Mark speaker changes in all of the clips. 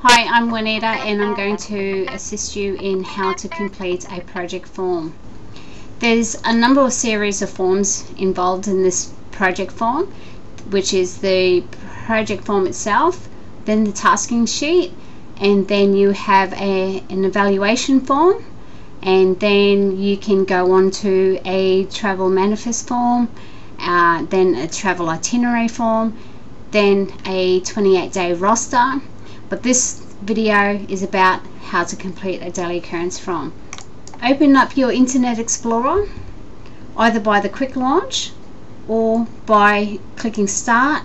Speaker 1: Hi, I'm Juanita and I'm going to assist you in how to complete a project form. There's a number of series of forms involved in this project form, which is the project form itself, then the tasking sheet, and then you have an evaluation form, and then you can go on to a travel manifest form, then a travel itinerary form, then a 28-day roster. But this video is about how to complete a daily occurrence form. Open up your Internet Explorer either by the quick launch or by clicking start,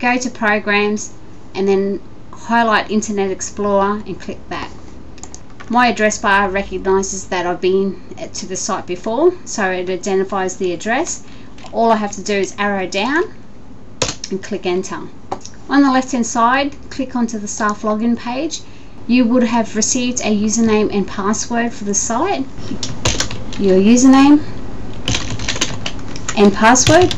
Speaker 1: go to programs and then highlight Internet Explorer and click that. My address bar recognizes that I've been to the site before, so it identifies the address. All I have to do is arrow down and click enter. On the left hand side, click onto the staff login page. You would have received a username and password for the site. Your username and password.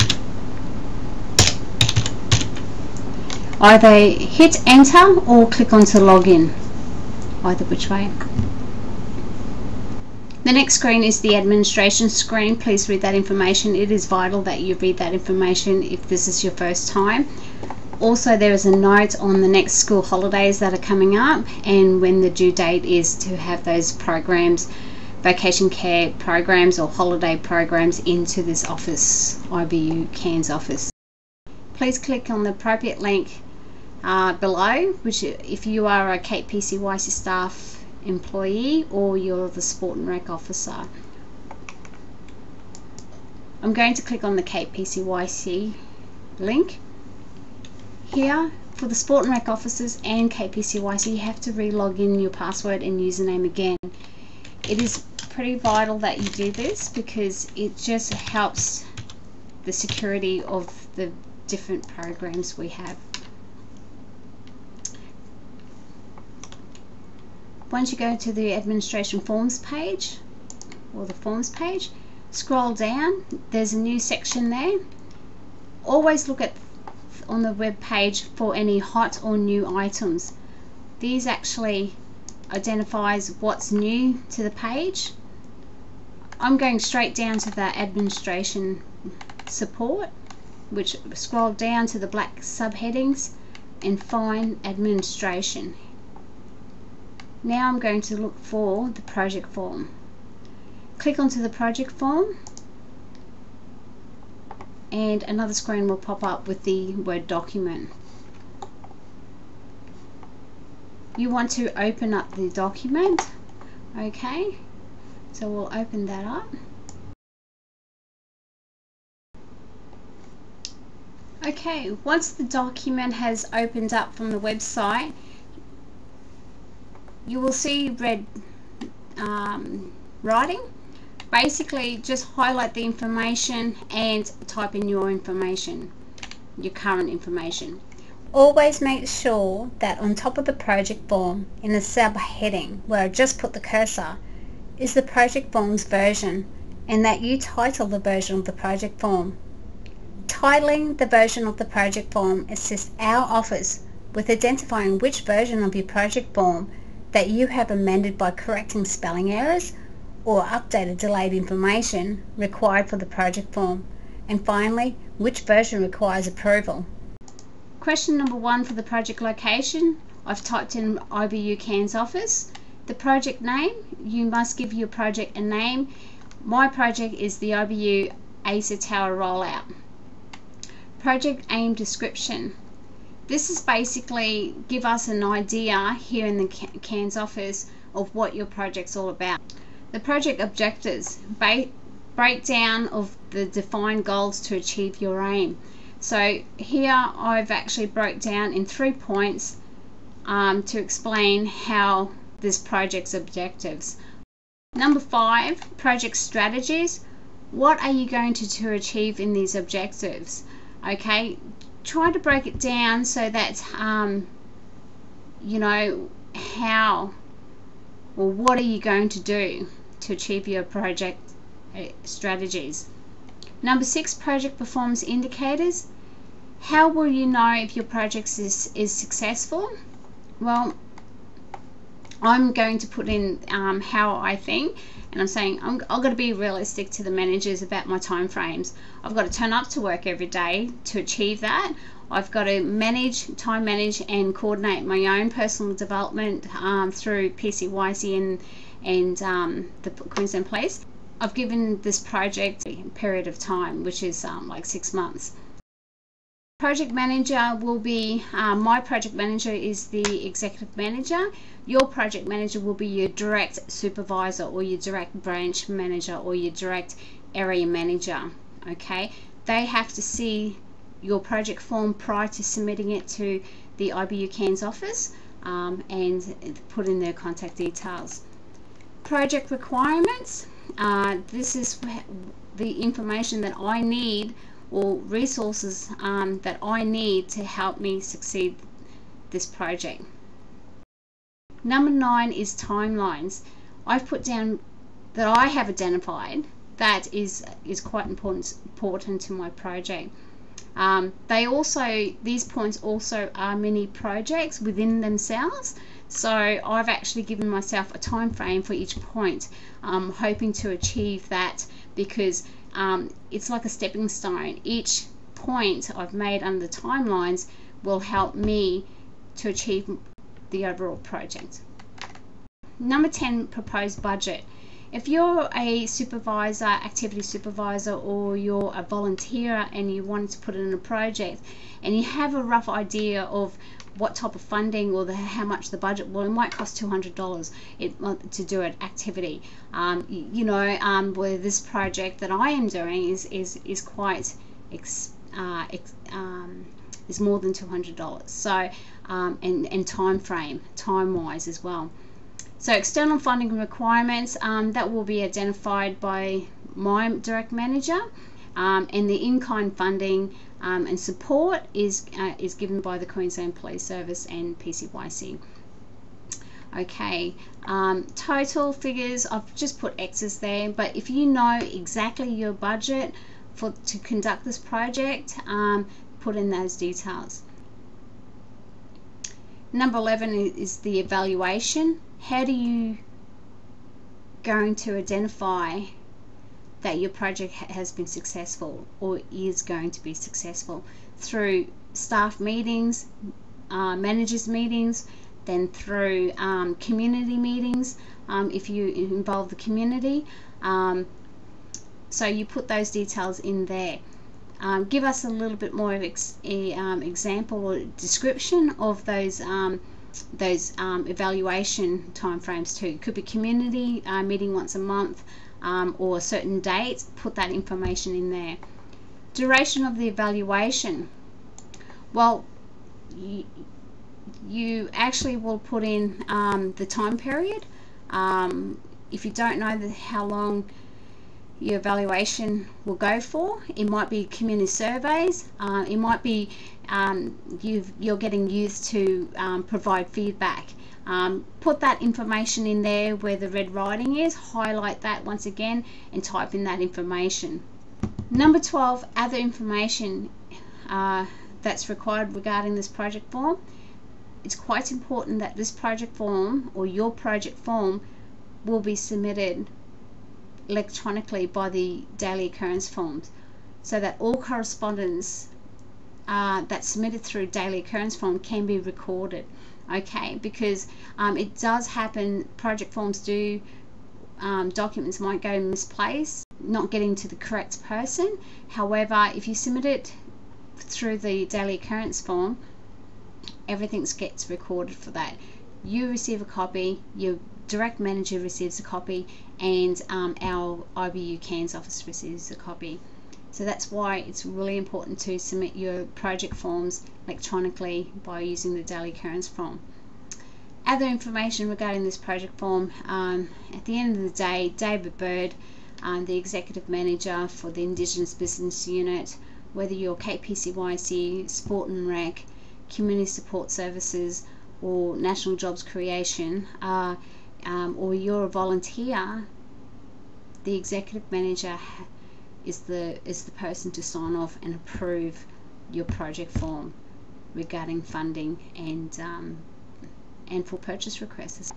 Speaker 1: Either hit enter or click onto login, either which way. The next screen is the administration screen. Please read that information. It is vital that you read that information if this is your first time. Also, there is a note on the next school holidays that are coming up and when the due date is to have those programs, vacation care programs or holiday programs, into this office, IBU Cairns office. Please click on the appropriate link below, which if you are a KPCYC staff employee or you're the sport and rec officer. I'm going to click on the KPCYC link. Here, for the sport and rec officers and KPCYC, you have to re-log in your password and username again. It is pretty vital that you do this because it just helps the security of the different programs we have. Once you go to the administration forms page or the forms page, scroll down, there's a new section there. Always look at on the web page for any hot or new items. These actually identifies what's new to the page. I'm going straight down to the administration support, which scroll down to the black subheadings and find administration. Now I'm going to look for the project form. Click onto the project form and another screen will pop up with the Word document. You want to open up the document. Okay, so we'll open that up. Okay, once the document has opened up from the website, you will see red writing. Basically, just highlight the information and type in your information, your current information. Always make sure that on top of the project form, in the subheading where I just put the cursor, is the project form's version, and that you title the version of the project form. Titling the version of the project form assists our office with identifying which version of your project form that you have amended by correcting spelling errors or updated delayed information required for the project form, and finally, which version requires approval. Question number 1 for the project location, I've typed in IBU Cairns office. The project name, you must give your project a name. My project is the IBU ACER Tower Rollout. Project aim description. This is basically give us an idea here in the Cairns office of what your project's all about. The project objectives, breakdown of the defined goals to achieve your aim. So here I've actually broke down in 3 points to explain how this project's objectives. Number 5, project strategies. What are you going to achieve in these objectives? Okay, try to break it down so that you know how or what are you going to do to achieve your project strategies. Number 6, project performance indicators. How will you know if your project is successful? Well, I'm going to put in how I think, and I'm saying I've got to be realistic to the managers about my time frames. I've got to turn up to work every day to achieve that. I've got to time manage and coordinate my own personal development through PCYC and the Queensland Police. I've given this project a period of time, which is like 6 months. Project manager will be, my project manager is the executive manager. Your project manager will be your direct supervisor or your direct branch manager or your direct area manager. Okay, they have to see your project form prior to submitting it to the IBU Cairns office and put in their contact details. Project requirements, this is the information that I need, or resources that I need to help me succeed this project. Number 9 is timelines. I've put down that I have identified that is quite important to my project. These points also are mini projects within themselves, so I've actually given myself a time frame for each point, hoping to achieve that, because it's like a stepping stone. Each point I've made under the timelines will help me to achieve the overall project. Number 10, proposed budget. If you're a supervisor, activity supervisor, or you're a volunteer and you wanted to put it in a project and you have a rough idea of what type of funding or how much the budget, well, it might cost $200 to do an activity. Where this project that I am doing is quite is more than $200. So and time wise as well. So external funding requirements, that will be identified by my direct manager, and the in-kind funding and support is given by the Queensland Police Service and PCYC. Okay, total figures, I've just put X's there, but if you know exactly your budget to conduct this project, put in those details. Number 11 is the evaluation. How do you going to identify that your project has been successful or is going to be successful? Through staff meetings, managers meetings, then through community meetings, if you involve the community. So you put those details in there. Give us a little bit more of example or description of those evaluation timeframes too. It could be community meeting once a month, or a certain date. Put that information in there. Duration of the evaluation. Well, you actually will put in the time period. If you don't know how long your evaluation will go for, it might be community surveys, it might be you're getting youth to provide feedback. Put that information in there where the red writing is, highlight that once again and type in that information. Number 12, other information that's required regarding this project form. It's quite important that this project form or your project form will be submitted electronically by the daily occurrence forms, so that all correspondence that's submitted through daily occurrence form can be recorded. Okay, because it does happen, project forms do, documents might go misplaced, not getting to the correct person. However, if you submit it through the daily occurrence form, everything gets recorded for that. You receive a copy, your direct manager receives a copy, and our IBU Cairns office receives a copy. So that's why it's really important to submit your project forms electronically by using the daily occurrence form. Other information regarding this project form, at the end of the day, David Bird, the executive manager for the Indigenous Business Unit, whether you're KPCYC, Sport and Rec, Community Support Services, or National Jobs Creation, or you're a volunteer, the executive manager is the person to sign off and approve your project form regarding funding and for purchase requests.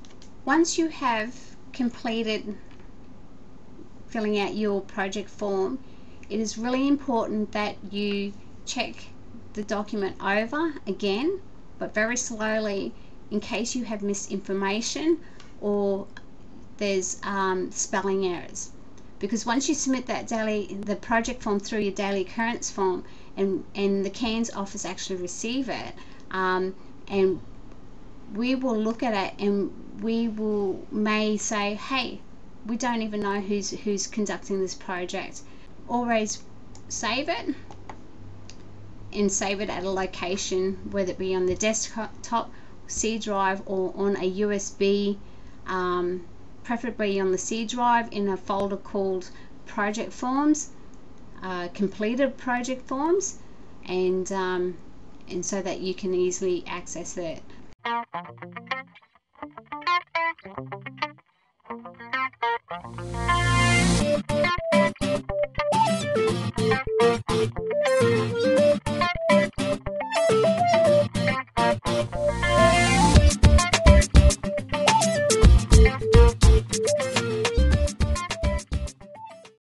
Speaker 1: Once you have completed filling out your project form, it is really important that you check the document over again, but very slowly, in case you have missed information or there's spelling errors. Because once you submit the project form through your daily occurrence form, and the Cairns office actually receive it, and we will look at it, and we may say, hey, we don't even know who's conducting this project. Always save it, and save it at a location, whether it be on the desktop, C drive, or on a USB, preferably on the C drive, in a folder called project forms, completed project forms, and so that you can easily access it.